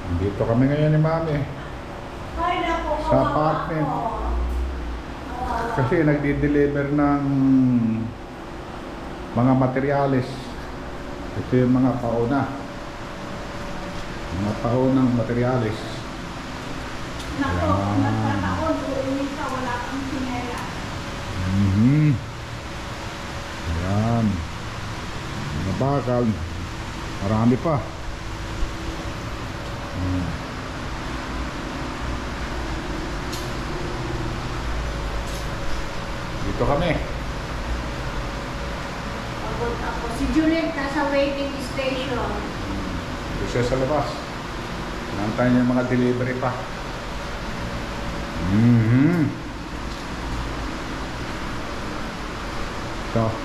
Dito kami ngayon ni Mami Ay, naku, sa apartment. Kasi nagdi-deliver ng mga materyales. Ito yung mga pauna. Mga paunang materyales. Naku, Ayan. nagkataon, uwi ka, wala kang sinela. Ayan. Mga bakal. Marami pa. Dito kami. Pagod ako. Si Juliet nasa waiting station. Dito siya sa labas. Nantayin niya yung mga delivery pa. Ito.